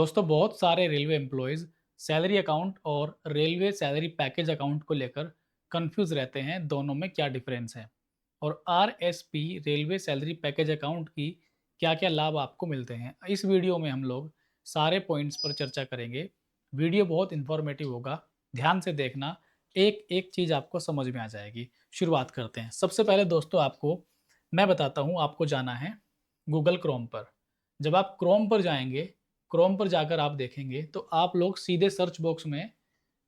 दोस्तों बहुत सारे रेलवे एम्प्लॉयज़ सैलरी अकाउंट और रेलवे सैलरी पैकेज अकाउंट को लेकर कंफ्यूज रहते हैं, दोनों में क्या डिफरेंस है और RSP railway salary package account की क्या-क्या लाभ आपको मिलते हैं। इस वीडियो में हम लोग सारे पॉइंट्स पर चर्चा करेंगे। वीडियो बहुत इन्फॉर्मेटिव होगा, ध्यान से देखना, एक-एक चीज़ आपको समझ में आ जाएगी। शुरुआत करते हैं। सबसे पहले दोस्तों आपको मैं बताता हूँ, आपको जाना है गूगल क्रोम पर। जब आप क्रोम पर जाएँगे, क्रोम पर जाकर आप देखेंगे तो आप लोग सीधे सर्च बॉक्स में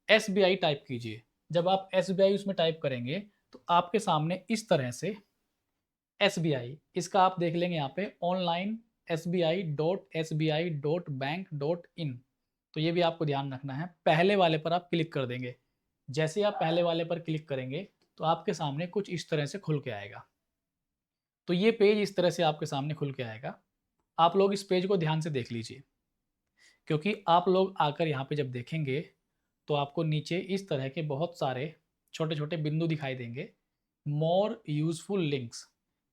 एसबीआई टाइप कीजिए। जब आप एसबीआई उसमें टाइप करेंगे तो आपके सामने इस तरह से एसबीआई, इसका आप देख लेंगे यहाँ पे ऑनलाइन sbi.sbi.bank.in। तो ये भी आपको ध्यान रखना है। पहले वाले पर आप क्लिक कर देंगे। जैसे ही आप पहले वाले पर क्लिक करेंगे तो आपके सामने कुछ इस तरह से खुल के आएगा। तो ये पेज इस तरह से आपके सामने खुल के आएगा। आप लोग इस पेज को ध्यान से देख लीजिए, क्योंकि आप लोग आकर यहाँ पे जब देखेंगे तो आपको नीचे इस तरह के बहुत सारे छोटे-छोटे बिंदु दिखाई देंगे। मोर यूज़फुल लिंक्स,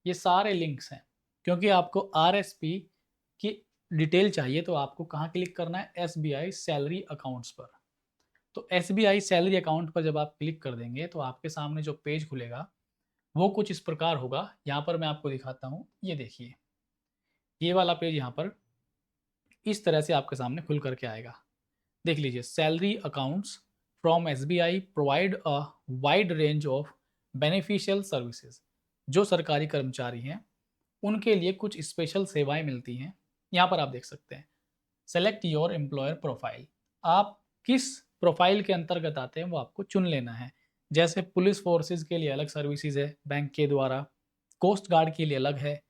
ये सारे लिंक्स हैं, क्योंकि आपको आरएसपी की डिटेल चाहिए तो आपको कहाँ क्लिक करना है, एसबीआई सैलरी अकाउंट्स पर। तो एसबीआई सैलरी अकाउंट पर जब आप क्लिक कर देंगे तो आपके सामने जो पेज खुलेगा वो कुछ इस प्रकार होगा। यहाँ पर मैं आपको दिखाता हूँ, ये देखिए, ये वाला पेज यहाँ पर इस तरह से आपके सामने खुल कर के आएगा। देख लीजिए, salary accounts from SBI provide a wide range of beneficial services. जो सरकारी कर्मचारी हैं उनके लिए कुछ स्पेशल सेवाएं मिलती हैं। यहाँ पर आप देख सकते हैं, सेलेक्ट योर एम्प्लॉयर प्रोफाइल। आप किस प्रोफाइल के अंतर्गत आते हैं वो आपको चुन लेना है। जैसे पुलिस फोर्सेज के लिए अलग सर्विसेज है बैंक के द्वारा, कोस्ट गार्ड के लिए अलग है,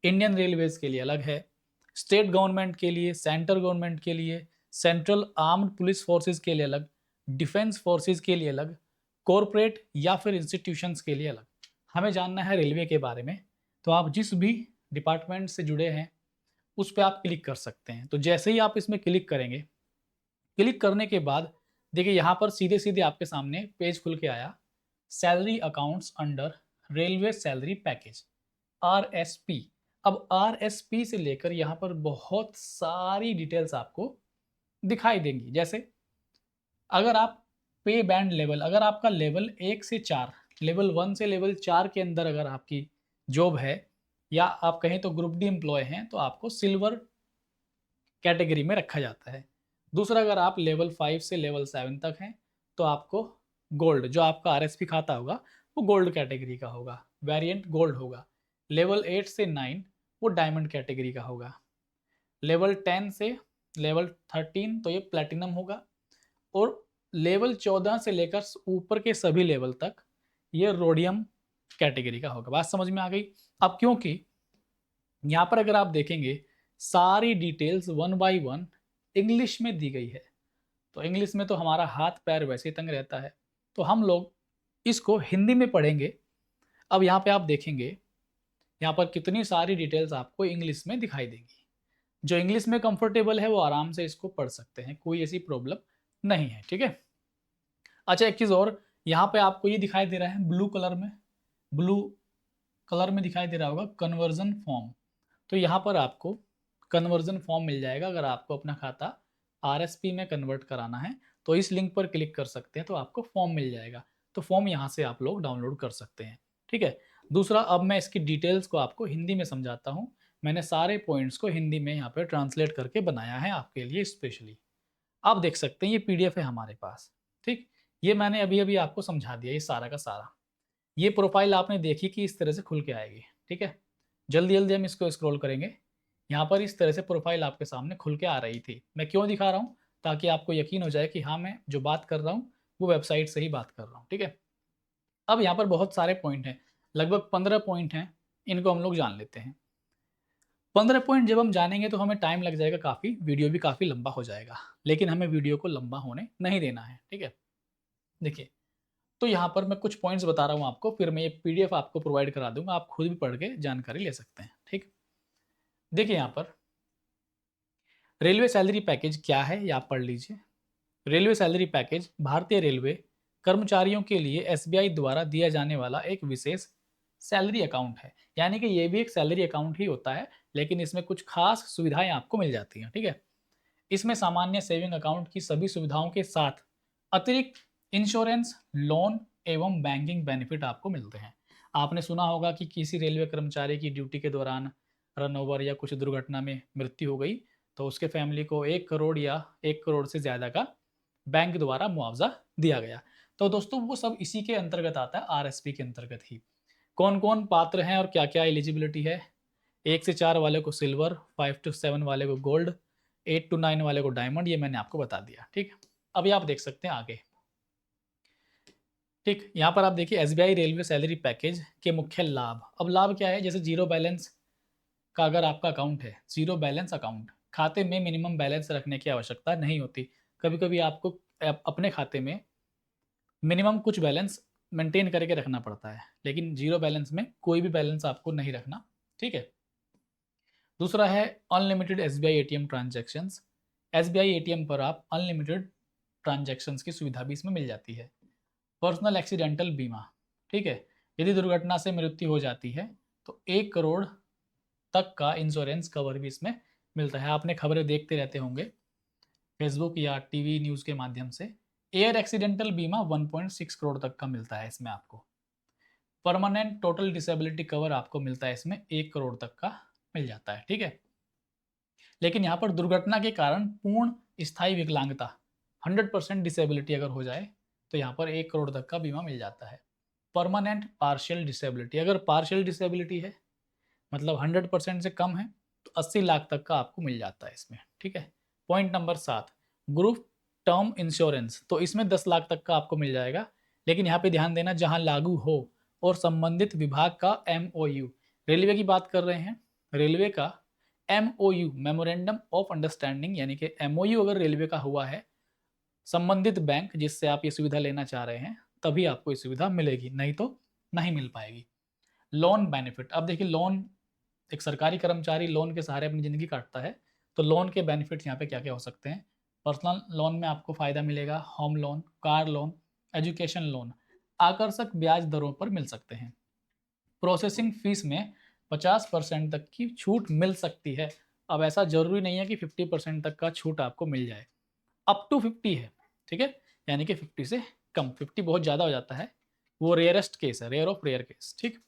इंडियन रेलवेज के लिए अलग है, स्टेट गवर्नमेंट के लिए, सेंट्रल गवर्नमेंट के लिए, सेंट्रल आर्म्ड पुलिस फोर्सेज के लिए अलग, डिफेंस फोर्सेज के लिए अलग, कॉरपोरेट या फिर इंस्टीट्यूशंस के लिए अलग। हमें जानना है रेलवे के बारे में, तो आप जिस भी डिपार्टमेंट से जुड़े हैं उस पे आप क्लिक कर सकते हैं। तो जैसे ही आप इसमें क्लिक करेंगे, क्लिक करने के बाद देखिए यहाँ पर सीधे-सीधे आपके सामने पेज खुल के आया, salary accounts under railway salary package, RSP. अब आरएसपी से लेकर यहाँ पर बहुत सारी डिटेल्स आपको दिखाई देंगी। जैसे अगर आप पे बैंड लेवल, अगर आपका लेवल 1 से 4, लेवल 1 से लेवल 4 के अंदर अगर आपकी जॉब है या आप कहें तो ग्रुप डी एम्प्लॉय हैं, तो आपको सिल्वर कैटेगरी में रखा जाता है। दूसरा, अगर आप लेवल 5 से लेवल 7 तक हैं, तो आपको गोल्ड, जो आपका आरएसपी खाता होगा, वो गोल्ड कैटेगरी का होगा, वेरिएंट गोल्ड होगा। लेवल 8 से 9 वो डायमंड कैटेगरी का होगा। लेवल 10 से लेवल 13 तो ये प्लैटिनम होगा और लेवल 14 से लेकर ऊपर के सभी लेवल तक ये रोडियम कैटेगरी का होगा। बात समझ में आ गई? अब क्योंकि यहाँ पर अगर आप देखेंगे सारी details one by one English में दी गई है, तो इंग्लिश में तो हमारा हाथ पैर वैसे ही तंग रहता है, तो हम लोग इसको हिंदी में पढ़ेंगे। अब यहाँ पे आप देखेंगे, यहाँ पर कितनी सारी डिटेल्स आपको इंग्लिश में दिखाई देंगी। जो इंग्लिश में कंफर्टेबल है वो आराम से इसको पढ़ सकते हैं, कोई ऐसी प्रॉब्लम नहीं है। ठीक है। अच्छा, एक चीज़ और, यहाँ पे आपको ये दिखाई दे रहा है ब्लू कलर में, ब्लू कलर में दिखाई दे रहा होगा कन्वर्जन फॉर्म। तो यहाँ पर आपको कन्वर्जन फॉर्म मिल जाएगा। अगर आपको अपना खाता आरएसपी में कन्वर्ट कराना है तो इस लिंक पर क्लिक कर सकते हैं, तो आपको फॉर्म मिल जाएगा। तो फॉर्म यहाँ से आप लोग डाउनलोड कर सकते हैं। ठीक है। दूसरा, अब मैं इसकी डिटेल्स को आपको हिंदी में समझाता हूँ। मैंने सारे पॉइंट्स को हिंदी में यहाँ पर ट्रांसलेट करके बनाया है आपके लिए स्पेशली। आप देख सकते हैं, ये पीडीएफ है हमारे पास। ठीक, ये मैंने अभी अभी आपको समझा दिया, ये सारा का सारा। ये प्रोफाइल आपने देखी कि इस तरह से खुल के आएगी। ठीक है। जल्दी जल्दी हम इसको स्क्रॉल करेंगे। यहाँ पर इस तरह से प्रोफाइल आपके सामने खुल के आ रही थी। मैं क्यों दिखा रहा हूँ, ताकि आपको यकीन हो जाए कि हाँ, मैं जो बात कर रहा हूँ वो वेबसाइट से ही बात कर रहा हूँ। ठीक है। अब यहाँ पर बहुत सारे पॉइंट हैं, लगभग 15 पॉइंट हैं, इनको हम लोग जान लेते हैं। 15 पॉइंट जब हम जानेंगे तो हमें टाइम लग जाएगा काफ़ी, वीडियो भी काफ़ी लंबा हो जाएगा, लेकिन हमें वीडियो को लंबा होने नहीं देना है। ठीक है। देखिए, तो यहाँ पर मैं कुछ पॉइंट्स बता रहा हूँ आपको, फिर मैं ये पीडीएफ आपको प्रोवाइड करा दूंगा, आप खुद भी पढ़ के जानकारी ले सकते हैं। ठीक। देखिए यहाँ पर रेलवे सैलरी पैकेज क्या है, ये आप पढ़ लीजिए। रेलवे सैलरी पैकेज भारतीय रेलवे कर्मचारियों के लिए एसबीआई द्वारा दिया जाने वाला एक विशेष सैलरी अकाउंट है। यानी कि ये भी एक सैलरी अकाउंट ही होता है, लेकिन इसमें कुछ खास सुविधाएं आपको मिल जाती हैं। ठीक है। इसमें सामान्य सेविंग अकाउंट की सभी सुविधाओं के साथ अतिरिक्त इंश्योरेंस, लोन एवं बैंकिंग बेनिफिट आपको मिलते हैं। आपने सुना होगा कि किसी रेलवे कर्मचारी की ड्यूटी के दौरान रन ओवर या कुछ दुर्घटना में मृत्यु हो गई, तो उसके फैमिली को 1 करोड़ या 1 करोड़ से ज़्यादा का बैंक द्वारा मुआवजा दिया गया। तो दोस्तों वो सब इसी के अंतर्गत आता है, आरएसपी के अंतर्गत ही। कौन कौन पात्र हैं और क्या क्या एलिजिबिलिटी है? 1 से 4 वाले को सिल्वर, 5 to 7 वाले को गोल्ड, 8 to 9 वाले को डायमंड, ये मैंने आपको बता दिया। ठीक, अभी आप देख सकते हैं आगे। ठीक, यहाँ पर आप देखिए एसबीआई रेलवे सैलरी पैकेज के मुख्य लाभ। अब लाभ क्या है? जैसे जीरो बैलेंस का अगर आपका अकाउंट है, जीरो बैलेंस अकाउंट, खाते में मिनिमम बैलेंस रखने की आवश्यकता नहीं होती। कभी कभी आपको अपने खाते में मिनिमम कुछ बैलेंस मेंटेन करके रखना पड़ता है, लेकिन जीरो बैलेंस में कोई भी बैलेंस आपको नहीं रखना। ठीक है। दूसरा है unlimited SBI ATM transactions. SBI ATM पर आप अनलिमिटेड ट्रांजैक्शंस की सुविधा भी इसमें मिल जाती है। पर्सनल एक्सीडेंटल बीमा, ठीक है, यदि दुर्घटना से मृत्यु हो जाती है तो 1 करोड़ तक का इंश्योरेंस कवर भी इसमें मिलता है। आपने खबरें देखते रहते होंगे फेसबुक या टीवी न्यूज़ के माध्यम से। एयर एक्सीडेंटल बीमा 1.6 करोड़ तक का मिलता है इसमें आपको। परमानेंट टोटल डिसेबिलिटी कवर आपको मिलता है इसमें 1 करोड़ तक का मिल जाता है। ठीक है, लेकिन यहाँ पर दुर्घटना के कारण पूर्ण स्थायी विकलांगता 100% डिसेबिलिटी अगर हो जाए तो यहाँ पर 1 करोड़ तक का बीमा मिल जाता है। परमानेंट पार्शियल डिसेबिलिटी, अगर पार्शियल डिसेबिलिटी है मतलब 100% से कम है तो 80 लाख तक का आपको मिल जाता है इसमें। ठीक है। Point number 7, group term insurance, तो इसमें 10 लाख तक का आपको मिल जाएगा। लेकिन यहाँ पे ध्यान देना, जहाँ लागू हो और संबंधित विभाग का MOU, रेलवे की बात कर रहे हैं, रेलवे का MOU मेमोरेंडम ऑफ अंडरस्टैंडिंग, यानी कि MOU अगर रेलवे का हुआ है संबंधित बैंक जिससे आप ये सुविधा लेना चाह रहे हैं, तभी आपको ये सुविधा मिलेगी, नहीं तो नहीं मिल पाएगी। लोन बेनिफिट, अब देखिए लोन, एक सरकारी कर्मचारी लोन के सहारे अपनी ज़िंदगी काटता है, तो लोन के बेनिफिट्स यहाँ पे क्या क्या हो सकते हैं? पर्सनल लोन में आपको फ़ायदा मिलेगा, home loan, car loan, education loan आकर्षक ब्याज दरों पर मिल सकते हैं। प्रोसेसिंग फीस में 50% तक की छूट मिल सकती है। अब ऐसा ज़रूरी नहीं है कि 50% तक का छूट आपको मिल जाए, अप टू 50 है। ठीक है, यानी कि 50 से कम, 50 बहुत ज़्यादा हो जाता है, वो रेयरेस्ट केस है, रेयर ऑफ रेयर केस। ठीक,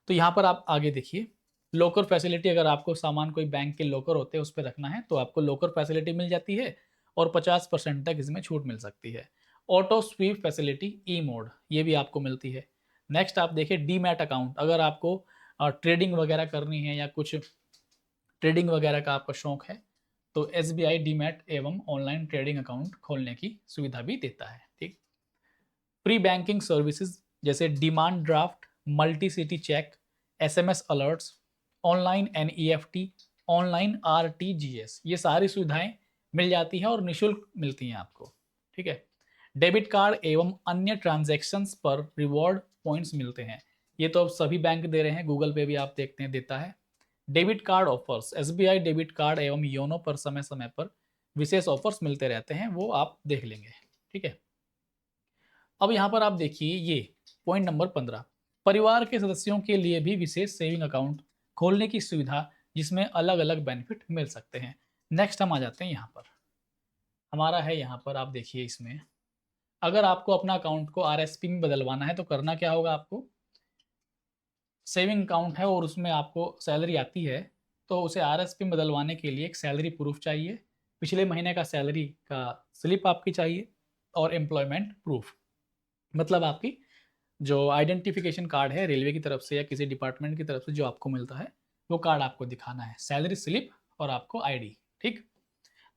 तो यहाँ पर आप आगे देखिए, लॉकर फैसिलिटी, अगर आपको सामान कोई बैंक के लॉकर होते हैं उस पर रखना है तो आपको लॉकर फैसिलिटी मिल जाती है और 50% तक इसमें छूट मिल सकती है। ऑटो स्वीप फैसिलिटी, ई मोड, ये भी आपको मिलती है। नेक्स्ट आप देखिए डीमैट अकाउंट, अगर आपको ट्रेडिंग वगैरह करनी है या कुछ ट्रेडिंग वगैरह का आपका शौक है तो SBI डीमैट एवं ऑनलाइन ट्रेडिंग अकाउंट खोलने की सुविधा भी देता है। ठीक, प्री बैंकिंग सर्विसेज जैसे demand draft, multi city cheque, SMS alerts, online NEFT, online RTGS, ये सारी सुविधाएं मिल जाती हैं और निःशुल्क मिलती हैं आपको। ठीक है, डेबिट कार्ड एवं अन्य ट्रांजैक्शंस पर रिवॉर्ड पॉइंट्स मिलते हैं। ये तो अब सभी बैंक दे रहे हैं, गूगल पे भी आप देखते हैं देता है। Debit card offers, SBI debit card एवं योनो पर समय समय पर विशेष ऑफर्स मिलते रहते हैं, वो आप देख लेंगे। ठीक है, अब यहाँ पर आप देखिए ये पॉइंट नंबर 15, परिवार के सदस्यों के लिए भी विशेष सेविंग अकाउंट खोलने की सुविधा जिसमें अलग अलग बेनिफिट मिल सकते हैं। नेक्स्ट हम आ जाते हैं यहाँ पर, हमारा है यहाँ पर आप देखिए इसमें, अगर आपको अपना अकाउंट को RSP में बदलवाना है तो करना क्या होगा आपको? सेविंग अकाउंट है और उसमें आपको सैलरी आती है तो उसे RSP में बदलवाने के लिए एक सैलरी प्रूफ चाहिए, पिछले महीने का सैलरी का स्लिप आपकी चाहिए और एम्प्लॉयमेंट प्रूफ, मतलब आपकी जो आइडेंटिफिकेशन कार्ड है रेलवे की तरफ से या किसी डिपार्टमेंट की तरफ से जो आपको मिलता है वो कार्ड आपको दिखाना है, सैलरी स्लिप और आपको ID। ठीक,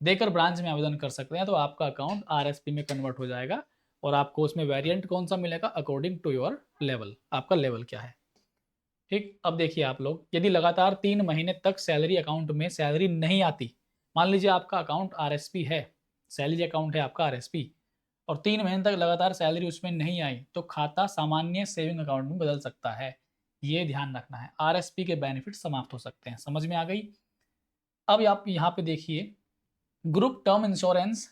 देकर ब्रांच में आवेदन कर सकते हैं तो आपका अकाउंट RSP में कन्वर्ट हो जाएगा और आपको उसमें वेरिएंट कौन सा मिलेगा अकॉर्डिंग टू योर लेवल, आपका लेवल क्या है। ठीक, अब देखिए आप लोग, यदि लगातार 3 महीने तक सैलरी अकाउंट में सैलरी नहीं आती, मान लीजिए आपका अकाउंट RSP है, सैलरी अकाउंट है आपका RSP, और 3 महीने तक लगातार सैलरी उसमें नहीं आई तो खाता सामान्य सेविंग अकाउंट में बदल सकता है, ये ध्यान रखना है। RSP के बेनिफिट समाप्त हो सकते हैं, समझ में आ गई। अब आप यहाँ पे देखिए, ग्रुप टर्म इंश्योरेंस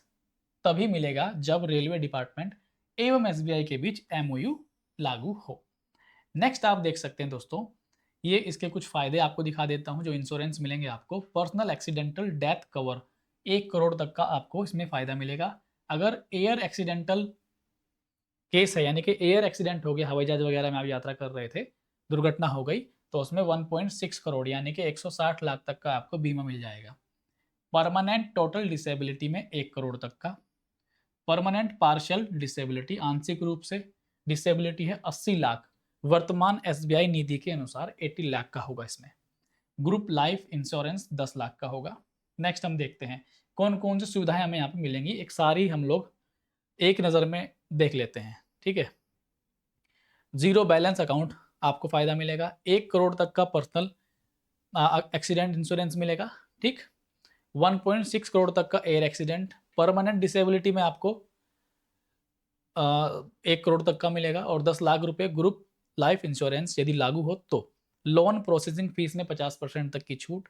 तभी मिलेगा जब रेलवे डिपार्टमेंट एवं SBI के बीच MOU लागू हो। नेक्स्ट आप देख सकते हैं दोस्तों, ये इसके कुछ फ़ायदे आपको दिखा देता हूँ जो इंश्योरेंस मिलेंगे आपको। Personal accidental death cover, 1 crore तक का आपको इसमें फ़ायदा मिलेगा। अगर एयर एक्सीडेंटल केस है, यानी कि एयर एक्सीडेंट हो गया, हवाई जहाज़ वगैरह में आप यात्रा कर रहे थे, दुर्घटना हो गई, तो उसमें 1.6 करोड़ यानी कि 160 लाख तक का आपको बीमा मिल जाएगा। परमानेंट टोटल डिसेबिलिटी में 1 करोड़ तक का। परमानेंट पार्शियल डिसेबिलिटी, आंशिक रूप से डिसेबिलिटी है 80 लाख। वर्तमान एसबीआई निधि के अनुसार 80 लाख का होगा इसमें। ग्रुप लाइफ इंश्योरेंस 10 लाख का होगा। नेक्स्ट हम देखते हैं कौन कौन सी सुविधाएं हमें यहाँ पे मिलेंगी, एक सारी हम लोग एक नज़र में देख लेते हैं। ठीक है, जीरो बैलेंस अकाउंट आपको फायदा मिलेगा। 1 करोड़ तक का पर्सनल एक्सीडेंट इंश्योरेंस मिलेगा। ठीक, 1.6 करोड़ तक का एयर एक्सीडेंट। परमानेंट डिसेबिलिटी में आपको 1 करोड़ तक का मिलेगा और 10 लाख रुपए ग्रुप लाइफ इंश्योरेंस यदि लागू हो तो। लोन प्रोसेसिंग फीस में 50% तक की छूट,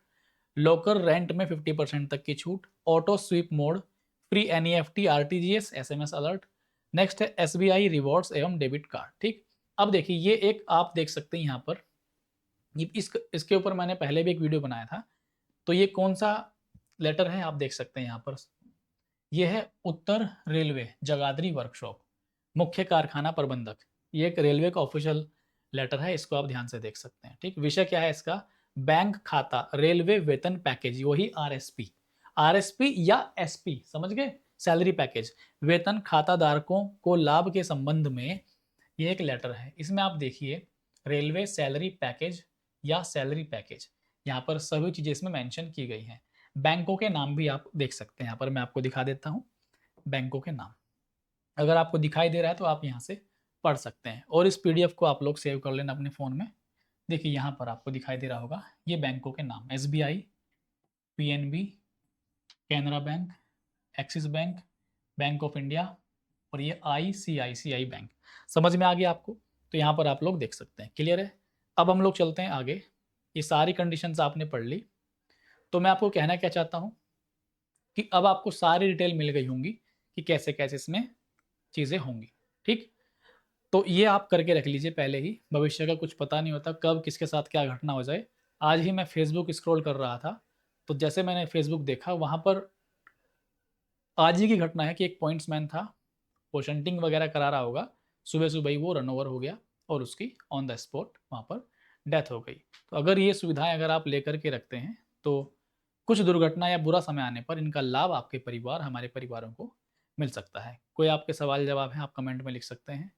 लोकर रेंट में 50% तक की छूट, auto SVEEP mode, free NEFT, RTGS, SMS alert. Next है एसबीआई रिवॉर्ड्स एवं डेबिट कार्ड। ठीक, अब देखिए ये एक आप देख सकते हैं यहाँ पर, इसके ऊपर मैंने पहले भी एक वीडियो बनाया था। तो ये कौन सा लेटर है आप देख सकते हैं यहाँ पर, ये है उत्तर रेलवे जगाधरी वर्कशॉप, मुख्य कारखाना प्रबंधक। ये एक रेलवे का ऑफिशियल लेटर है, इसको आप ध्यान से देख सकते हैं। ठीक, विषय क्या है इसका, बैंक खाता रेलवे वेतन पैकेज, वही आरएसपी, आरएसपी या एसपी, समझ गए, सैलरी पैकेज, वेतन खाता धारकों को लाभ के संबंध में ये एक लेटर है। इसमें आप देखिए रेलवे सैलरी पैकेज या सैलरी पैकेज, यहाँ पर सभी चीज़ें इसमें मेंशन की गई हैं। बैंकों के नाम भी आप देख सकते हैं, यहाँ पर मैं आपको दिखा देता हूँ बैंकों के नाम। अगर आपको दिखाई दे रहा है तो आप यहाँ से पढ़ सकते हैं और इस पीडीएफ को आप लोग सेव कर लेना अपने फ़ोन में। देखिए यहाँ पर आपको दिखाई दे रहा होगा ये बैंकों के नाम, SBI, PNB, Canara bank, axis bank, bank of India और ये आईसीआईसीआई बैंक। समझ में आ गया आपको, तो यहाँ पर आप लोग देख सकते हैं। क्लियर है, अब हम लोग चलते हैं आगे। ये सारी कंडीशंस आपने पढ़ ली, तो मैं आपको कहना क्या चाहता हूँ कि अब आपको सारी डिटेल मिल गई होंगी कि कैसे कैसे इसमें चीज़ें होंगी। ठीक, तो ये आप करके रख लीजिए पहले ही, भविष्य का कुछ पता नहीं होता कब किसके साथ क्या घटना हो जाए। आज ही मैं फेसबुक स्क्रॉल कर रहा था, तो जैसे मैंने फेसबुक देखा वहाँ पर आज ही की घटना है कि एक पॉइंट्समैन था, वो शंटिंग वगैरह करा रहा होगा, सुबह सुबह ही वो रन ओवर हो गया और उसकी ऑन द स्पॉट वहाँ पर डेथ हो गई। तो अगर ये सुविधाएं अगर आप लेकर के रखते हैं तो कुछ दुर्घटना या बुरा समय आने पर इनका लाभ आपके परिवार, हमारे परिवारों को मिल सकता है। कोई आपके सवाल जवाब है आप कमेंट में लिख सकते हैं।